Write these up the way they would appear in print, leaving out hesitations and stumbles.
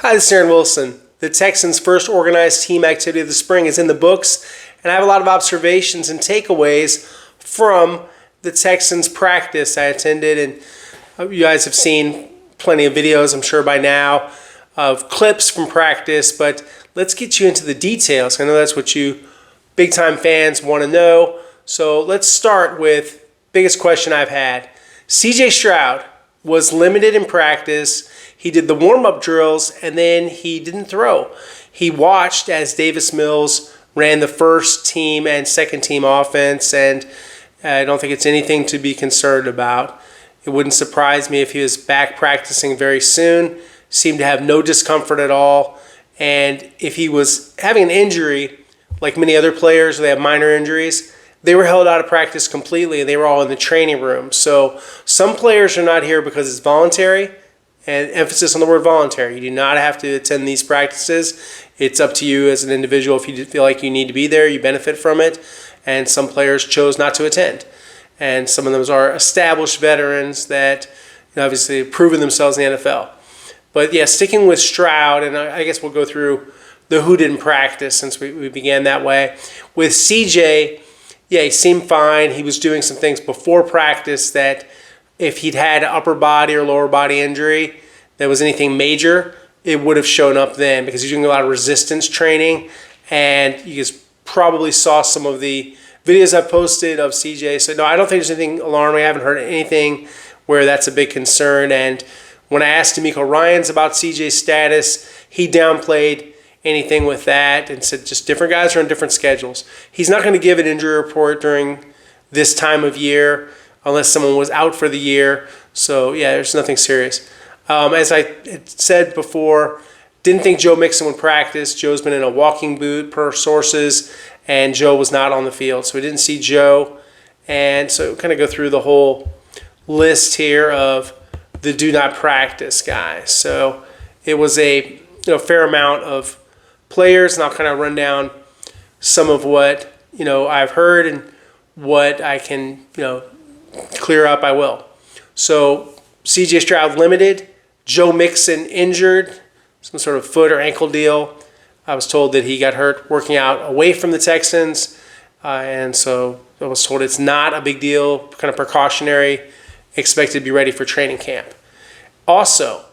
Hi, this is Aaron Wilson. The Texans' first organized team activity of the spring is in the books, and I have a lot of observations and takeaways from the Texans' practice I attended, and you guys have seen plenty of videos, I'm sure by now, of clips from practice, but let's get you into the details. I know that's what you big-time fans want to know, so let's start with biggest question I've had. CJ Stroud was limited in practice. He did the warm-up drills, and then he didn't throw. He watched as Davis Mills ran the first team and second team offense, and I don't think it's anything to be concerned about. It wouldn't surprise me if he was back practicing very soon, seemed to have no discomfort at all, and if he was having an injury, like many other players, they have minor injuries, they were held out of practice completely, and they were all in the training room. So some players are not here because it's voluntary, and emphasis on the word voluntary. You do not have to attend these practices. It's up to you as an individual. If you feel like you need to be there, you benefit from it. And some players chose not to attend. And some of them are established veterans that obviously have proven themselves in the NFL. But yeah, sticking with Stroud, and I guess we'll go through the who didn't practice since we began that way. With CJ, yeah, he seemed fine. He was doing some things before practice that if he'd had an upper body or lower body injury that was anything major, it would have shown up then because he's doing a lot of resistance training. And you guys probably saw some of the videos I posted of CJ. So no, I don't think there's anything alarming. I haven't heard anything where that's a big concern. And when I asked D'Amico Ryans about CJ's status, he downplayed anything with that and said just different guys are on different schedules. He's not going to give an injury report during this time of year unless someone was out for the year. So yeah, there's nothing serious. As I had said before, didn't think Joe Mixon would practice. Joe's been in a walking boot per sources, and Joe was not on the field. So we didn't see Joe. And so kind of go through the whole list here of the do not practice guys. So it was a fair amount of players, and I'll kind of run down some of what I've heard and what I can clear up. I will. So CJ Stroud limited, Joe Mixon injured, some sort of foot or ankle deal. I was told that he got hurt working out away from the Texans, and so I was told it's not a big deal, kind of precautionary, expected to be ready for training camp. Also,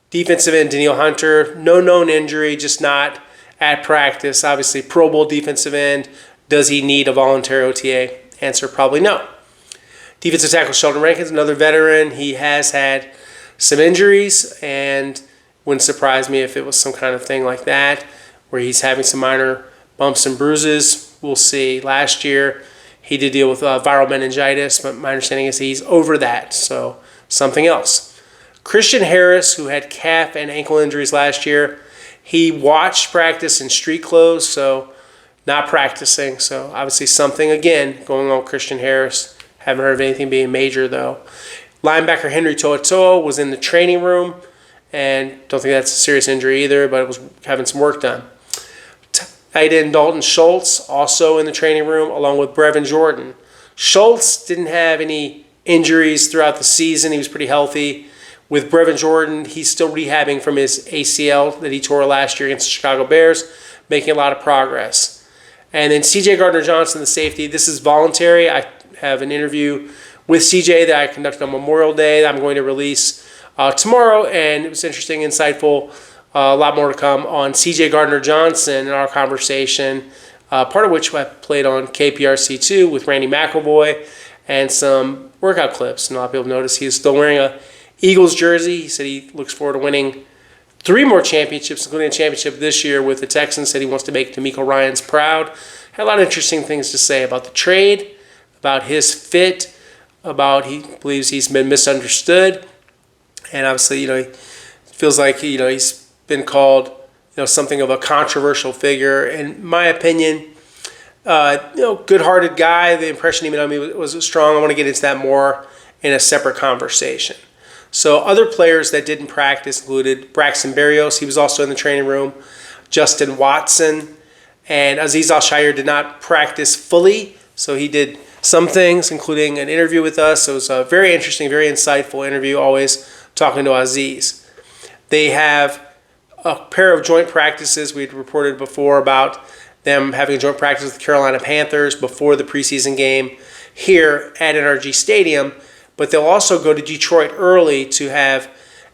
defensive end Danielle Hunter, no known injury, just not at practice. Obviously, Pro Bowl defensive end. Does he need a voluntary OTA? Answer, probably no. Defensive tackle Sheldon Rankins, another veteran. He has had some injuries, and wouldn't surprise me if it was some kind of thing like that, where he's having some minor bumps and bruises. We'll see. Last year, he did deal with viral meningitis, but my understanding is he's over that, so something else. Christian Harris, who had calf and ankle injuries last year, he watched practice in street clothes, so not practicing. So obviously something, again, going on with Christian Harris. Haven't heard of anything being major, though. Linebacker Henry To'oTo'o was in the training room, and don't think that's a serious injury either, but it was having some work done. Tight end Dalton Schultz also in the training room, along with Brevin Jordan. Schultz didn't have any injuries throughout the season. He was pretty healthy. With Brevin Jordan, he's still rehabbing from his ACL that he tore last year against the Chicago Bears, making a lot of progress. And then C.J. Gardner-Johnson, the safety. This is voluntary. I have an interview with C.J. that I conducted on Memorial Day that I'm going to release tomorrow, and it was interesting, insightful, a lot more to come on C.J. Gardner-Johnson in our conversation, part of which I played on KPRC2 with Randy McElvoy, and some workout clips. And a lot of people notice he's still wearing a Eagles jersey. He said he looks forward to winning 3 more championships, including a championship this year with the Texans. Said he wants to make D'Amico Ryans proud. Had a lot of interesting things to say about the trade, about his fit, about he believes he's been misunderstood. And obviously, he feels like, he's been called, something of a controversial figure. In my opinion, good-hearted guy. The impression he made on me was strong. I want to get into that more in a separate conversation. So other players that didn't practice included Braxton Berrios. He was also in the training room. Justin Watson and Azeez Al-Shaair did not practice fully, so he did some things, including an interview with us. So it was a very interesting, very insightful interview, always talking to Azeez. They have a pair of joint practices. We'd reported before about them having a joint practice with the Carolina Panthers before the preseason game here at NRG Stadium. But they'll also go to Detroit early to have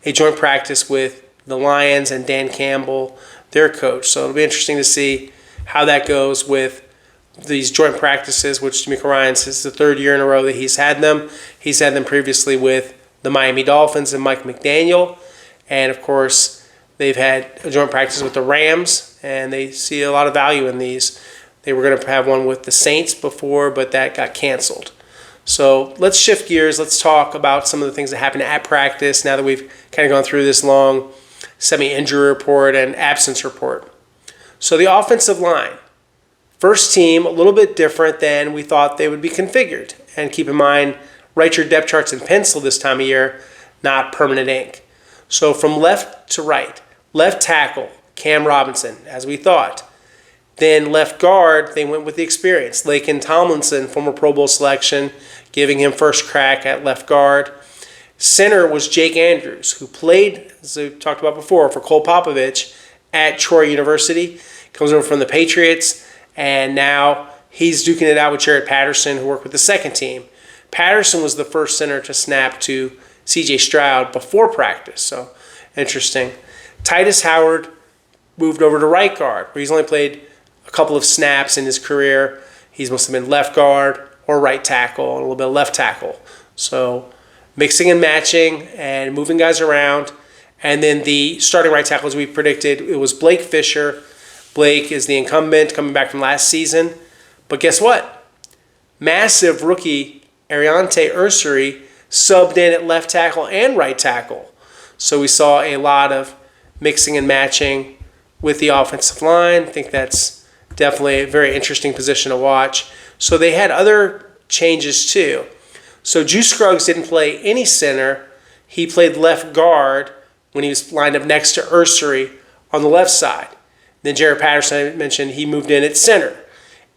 a joint practice with the Lions and Dan Campbell, their coach. So it'll be interesting to see how that goes with these joint practices, which DeMeco Ryans is the third year in a row that he's had them. He's had them previously with the Miami Dolphins and Mike McDaniel. And, of course, they've had a joint practice with the Rams, and they see a lot of value in these. They were going to have one with the Saints before, but that got canceled. So let's shift gears. Let's talk about some of the things that happened at practice now that we've kind of gone through this long semi-injury report and absence report. So the offensive line. First team, a little bit different than we thought they would be configured. And keep in mind, write your depth charts in pencil this time of year, not permanent ink. So from left to right, left tackle, Cam Robinson, as we thought. Then left guard, they went with the experience. Laken Tomlinson, former Pro Bowl selection, giving him first crack at left guard. Center was Jake Andrews, who played, as we talked about before, for Cole Popovich at Troy University. Comes over from the Patriots, and now he's duking it out with Jared Patterson, who worked with the second team. Patterson was the first center to snap to C.J. Stroud before practice, so interesting. Titus Howard moved over to right guard, where he's only played a couple of snaps in his career. He's must have been left guard or right tackle, and a little bit of left tackle. So mixing and matching and moving guys around. And then the starting right tackle, as we predicted, it was Blake Fisher. Blake is the incumbent coming back from last season. But guess what? Massive rookie Ariante Ursary subbed in at left tackle and right tackle. So we saw a lot of mixing and matching with the offensive line. I think that's definitely a very interesting position to watch. So they had other changes too. So Juice Scruggs didn't play any center. He played left guard when he was lined up next to Ursary on the left side. Then Jared Patterson, I mentioned, he moved in at center.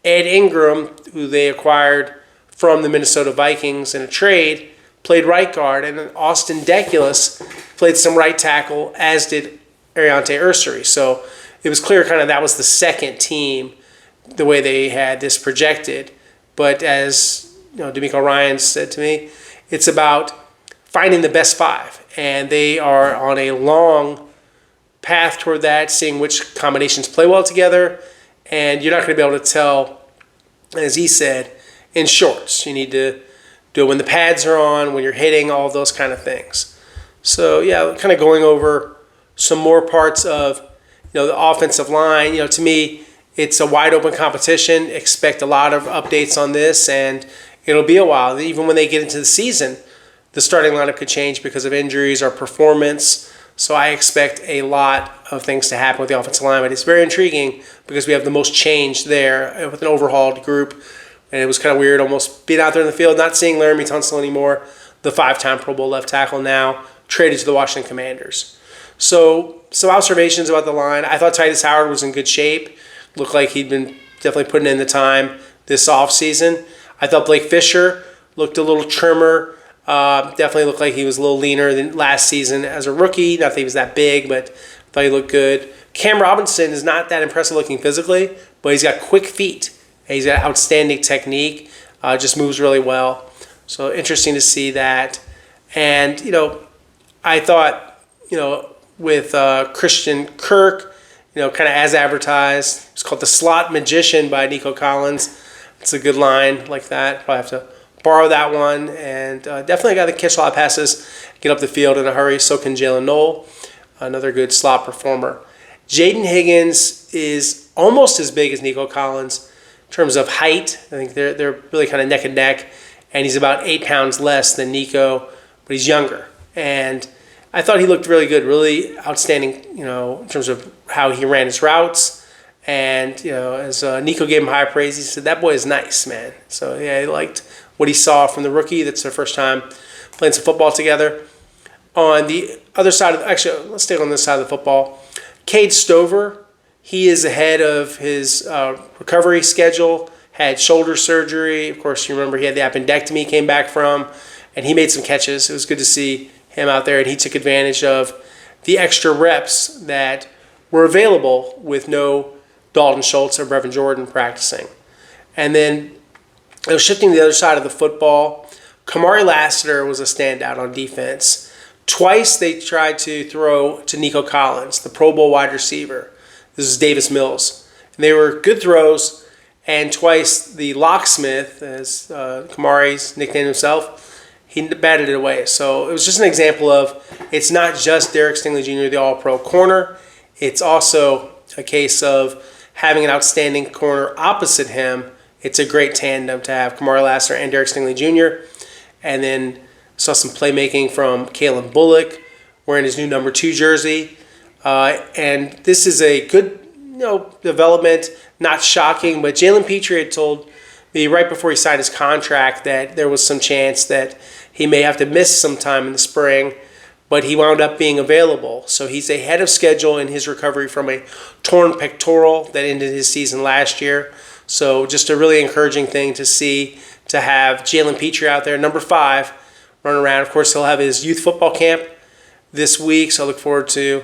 Ed Ingram, who they acquired from the Minnesota Vikings in a trade, played right guard. And then Austin Deculus played some right tackle, as did Ariante Ursary. So it was clear kind of that was the second team, the way they had this projected. But as DeMeco Ryans said to me, it's about finding the best five. And they are on a long path toward that, seeing which combinations play well together. And you're not going to be able to tell, as he said, in shorts. You need to do it when the pads are on, when you're hitting, all those kind of things. So, yeah, kind of going over some more parts of the offensive line. To me, it's a wide open competition. Expect a lot of updates on this, and it'll be a while. Even when they get into the season, the starting lineup could change because of injuries or performance. So I expect a lot of things to happen with the offensive line. But it's very intriguing because we have the most change there with an overhauled group. And it was kind of weird almost being out there in the field, not seeing Laramie Tunsil anymore, the 5-time Pro Bowl left tackle now, traded to the Washington Commanders. So some observations about the line. I thought Titus Howard was in good shape. Looked like he'd been definitely putting in the time this offseason. I thought Blake Fisher looked a little trimmer. Definitely looked like he was a little leaner than last season as a rookie. Not that he was that big, but I thought he looked good. Cam Robinson is not that impressive looking physically, but he's got quick feet. And he's got outstanding technique. Just moves really well. So interesting to see that. And, I thought, with Christian Kirk, kind of as advertised. It's called The Slot Magician by Nico Collins. It's a good line like that. Probably have to borrow that one. And definitely a guy that catch a lot of passes, get up the field in a hurry. So can Jalen Knoll, another good slot performer. Jaden Higgins is almost as big as Nico Collins in terms of height. I think they're really kind of neck and neck. And he's about 8 pounds less than Nico, but he's younger. And I thought he looked really good, really outstanding, in terms of how he ran his routes. And, as Nico gave him high praise, he said, that boy is nice, man. So, yeah, he liked what he saw from the rookie. That's their first time playing some football together. On the other side let's stay on this side of the football. Cade Stover, he is ahead of his recovery schedule, had shoulder surgery. Of course, you remember he had the appendectomy he came back from, and he made some catches. It was good to see him out there, and he took advantage of the extra reps that were available with no Dalton Schultz or Brevin Jordan practicing. And then shifting to the other side of the football, Kamari Lassiter was a standout on defense. Twice they tried to throw to Nico Collins, the Pro Bowl wide receiver. This is Davis Mills. And they were good throws, and twice the locksmith, as Kamari's nicknamed himself, he batted it away. So it was just an example of it's not just Derek Stingley Jr., the all-pro corner. It's also a case of having an outstanding corner opposite him. It's a great tandem to have Kamari Lassiter and Derek Stingley Jr. And then saw some playmaking from Kalen Bullock wearing his new number 2 jersey. And this is a good development, not shocking, but Jalen Petrie had told me right before he signed his contract that there was some chance that he may have to miss some time in the spring, but he wound up being available. So he's ahead of schedule in his recovery from a torn pectoral that ended his season last year. So just a really encouraging thing to see, to have Jalen Petrie out there, number 5, run around. Of course, he'll have his youth football camp this week, so I look forward to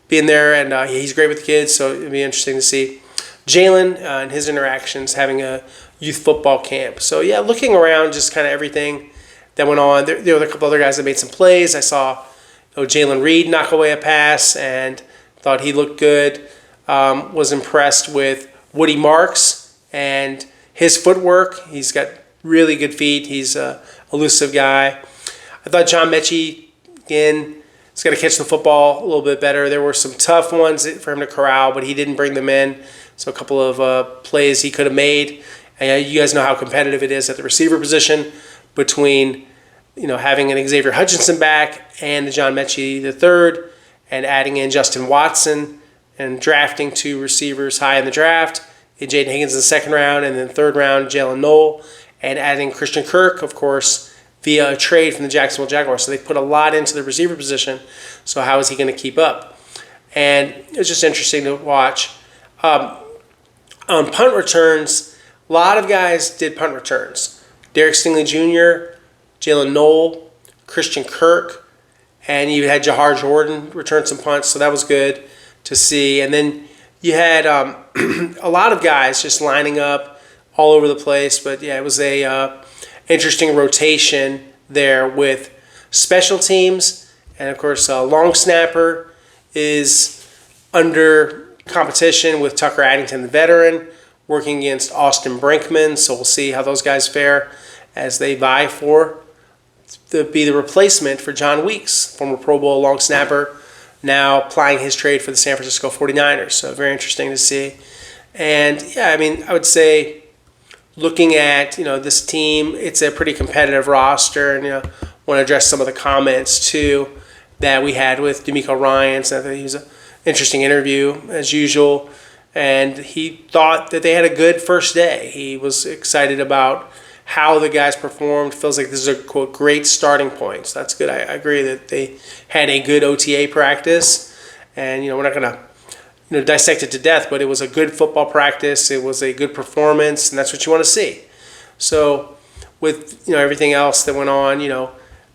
being there, and he's great with the kids, so it'll be interesting to see Jalen and his interactions having a youth football camp. So, yeah, looking around, just kind of everything that went on. There were a couple other guys that made some plays. I saw Jalen Reed knock away a pass and thought he looked good. Was impressed with Woody Marks and his footwork. He's got really good feet. He's an elusive guy. I thought John Mechie, again, he's got to catch the football a little bit better. There were some tough ones for him to corral, but he didn't bring them in. So a couple of plays he could have made. And you guys know how competitive it is at the receiver position between having an Xavier Hutchinson back and the John Mechie III, and adding in Justin Watson and drafting 2 receivers high in the draft, and Jaden Higgins in the 2nd round, and then 3rd round Jalen Knoll, and adding Christian Kirk, of course, via a trade from the Jacksonville Jaguars. So they put a lot into the receiver position. So how is he going to keep up? And it was just interesting to watch. On punt returns, a lot of guys did punt returns. Derek Stingley Jr., Jalen Knoll, Christian Kirk, and you had Jahar Jordan return some punts, so that was good to see. And then you had a lot of guys just lining up all over the place. But, yeah, it was a interesting rotation there with special teams. And, of course, long snapper is under competition with Tucker Addington, the veteran, working against Austin Brinkman. So we'll see how those guys fare as they vie to be the replacement for John Weeks, former Pro Bowl long snapper, now plying his trade for the San Francisco 49ers. So very interesting to see. And, yeah, I mean, I would say looking at, this team, it's a pretty competitive roster. And, want to address some of the comments, too, that we had with D'Amico Ryans. I think he was an interesting interview, as usual. And he thought that they had a good first day. He was excited about how the guys performed. Feels like this is a, quote, great starting point. So that's good. I agree that they had a good OTA practice. And, we're not going to dissect it to death, but it was a good football practice. It was a good performance, and that's what you want to see. So with, everything else that went on,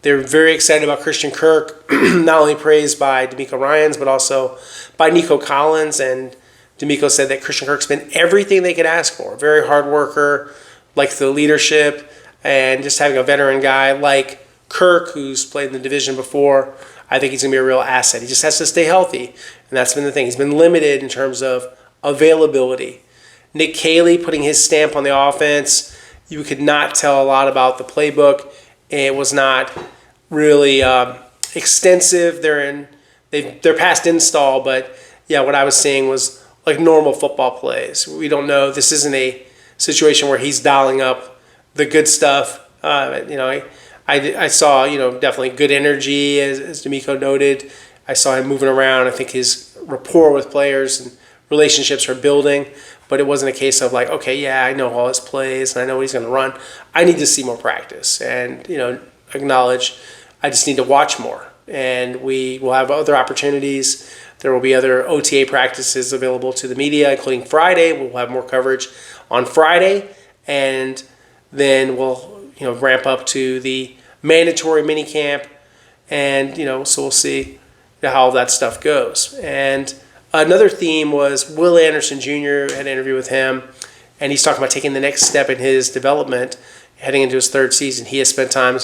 they're very excited about Christian Kirk, not only praised by D'Amico Ryans, but also by Nico Collins. And D'Amico said that Christian Kirk's been everything they could ask for. Very hard worker, likes the leadership, and just having a veteran guy like Kirk, who's played in the division before, I think he's going to be a real asset. He just has to stay healthy, and that's been the thing. He's been limited in terms of availability. Nick Caley putting his stamp on the offense. You could not tell a lot about the playbook. It was not really extensive. They're past install, but yeah, what I was seeing was like normal football plays. We don't know. This isn't a situation where he's dialing up the good stuff. I saw definitely good energy, as D'Amico noted. I saw him moving around. I think his rapport with players and relationships are building. But it wasn't a case of like, okay, yeah, I know all his plays and I know what he's going to run. I need to see more practice and, acknowledge I just need to watch more. And we will have other opportunities. There will be other OTA practices available to the media, including Friday. We'll have more coverage on Friday. And then we'll, ramp up to the mandatory minicamp. And, so we'll see how all that stuff goes. And Another theme was Will Anderson Jr. had an interview with him, and he's talking about taking the next step in his development heading into his third season. He has spent time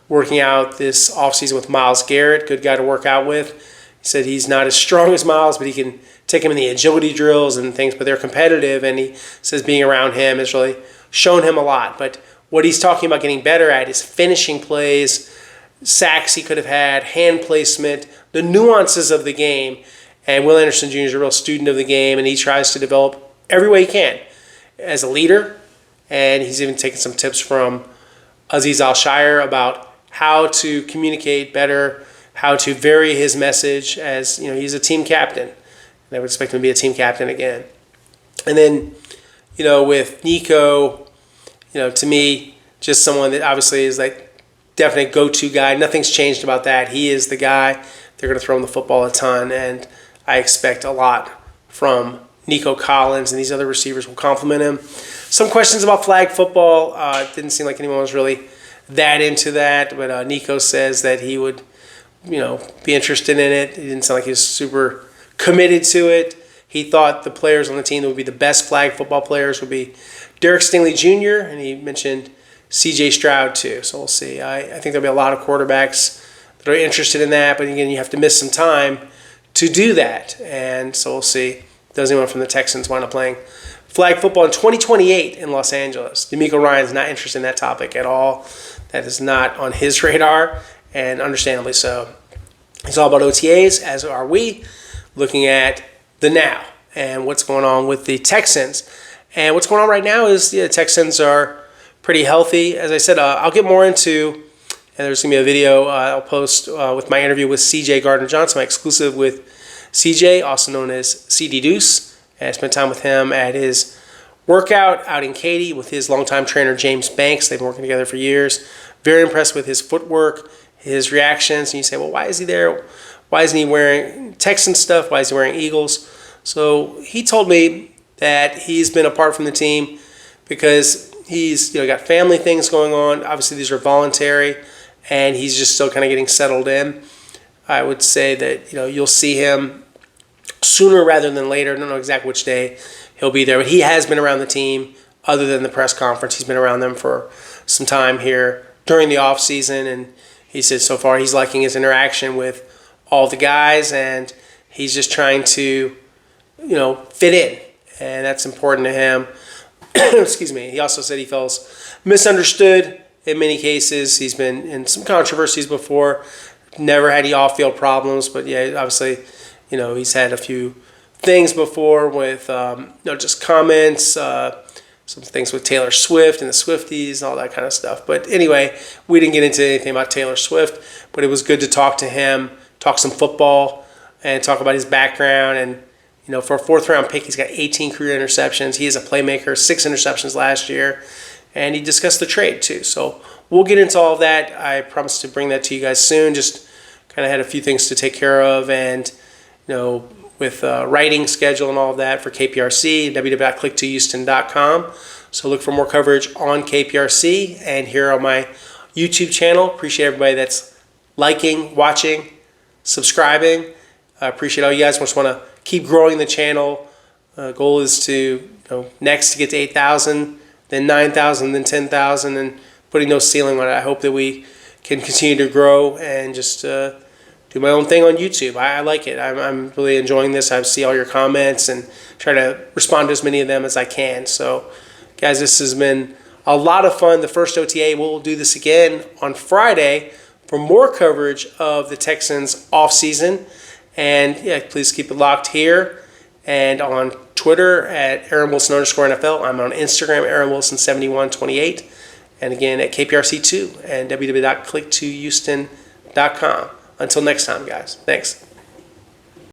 working out this offseason with Myles Garrett, good guy to work out with. He said he's not as strong as Myles, but he can take him in the agility drills and things, but they're competitive, and he says being around him has really shown him a lot. But what he's talking about getting better at is finishing plays, sacks he could have had, hand placement, the nuances of the game. And Will Anderson Jr. is a real student of the game, and he tries to develop every way he can as a leader. And he's even taken some tips from Aziz Al-Shire about how to communicate better, how to vary his message, as he's a team captain. And I would expect him to be a team captain again. And then, with Nico, to me, just someone that obviously is like definite go-to guy. Nothing's changed about that. He is the guy. They're going to throw him the football a ton, and I expect a lot from Nico Collins, and these other receivers will complement him. Some questions about flag football. It didn't seem like anyone was really that into that, but Nico says that he would, be interested in it. He didn't sound like he was super committed to it. He thought the players on the team that would be the best flag football players would be Derek Stingley Jr., and he mentioned C.J. Stroud too. So we'll see. I think there'll be a lot of quarterbacks that are interested in that, but again, you have to miss some time to do that. And so we'll see. Does anyone from the Texans wind up playing flag football in 2028 in Los Angeles? D'Amico Ryan's not interested in that topic at all. That is not on his radar, and understandably so. It's all about OTAs, as are we, looking at the now and what's going on with the Texans. And what's going on right now is the Texans are pretty healthy. As I said, I'll get more into, and there's going to be a video I'll post with my interview with CJ Gardner-Johnson, my exclusive with CJ, also known as CD Deuce. And I spent time with him at his workout out in Katy with his longtime trainer, James Banks. They've been working together for years. Very impressed with his footwork, his reactions. And you say, well, why is he there? Why isn't he wearing Texan stuff? Why is he wearing Eagles? So he told me that he's been apart from the team because he's got family things going on. Obviously, these are voluntary, and he's just still kind of getting settled in. I would say that you'll see him sooner rather than later. I don't know exactly which day he'll be there, but he has been around the team other than the press conference. He's been around them for some time here during the off season, and he said so far he's liking his interaction with all the guys, and he's just trying to fit in, and that's important to him. Excuse me. He also said he feels misunderstood in many cases. He's been in some controversies before, never had any off-field problems, but yeah, obviously, he's had a few things before with, just comments, some things with Taylor Swift and the Swifties and all that kind of stuff. But anyway, we didn't get into anything about Taylor Swift, but it was good to talk to him, talk some football, and talk about his background. And for a fourth-round pick, he's got 18 career interceptions. He is a playmaker, 6 interceptions last year. And he discussed the trade, too. So we'll get into all of that. I promise to bring that to you guys soon. Just kind of had a few things to take care of. And, with writing schedule and all of that for KPRC, www.click2houston.com. So look for more coverage on KPRC and here on my YouTube channel. Appreciate everybody that's liking, watching, subscribing. I appreciate all you guys. Just want to keep growing the channel. Goal is to next to get to 8,000, then 9,000, then 10,000, and putting no ceiling on it. I hope that we can continue to grow and just do my own thing on YouTube. I like it. I'm really enjoying this. I see all your comments and try to respond to as many of them as I can. So, guys, this has been a lot of fun. The first OTA, we'll do this again on Friday for more coverage of the Texans offseason. And yeah, please keep it locked here and on Twitter at @AaronWilson_NFL. I'm on Instagram, AaronWilson7128. And again, at KPRC2 and www.click2houston.com. Until next time, guys. Thanks.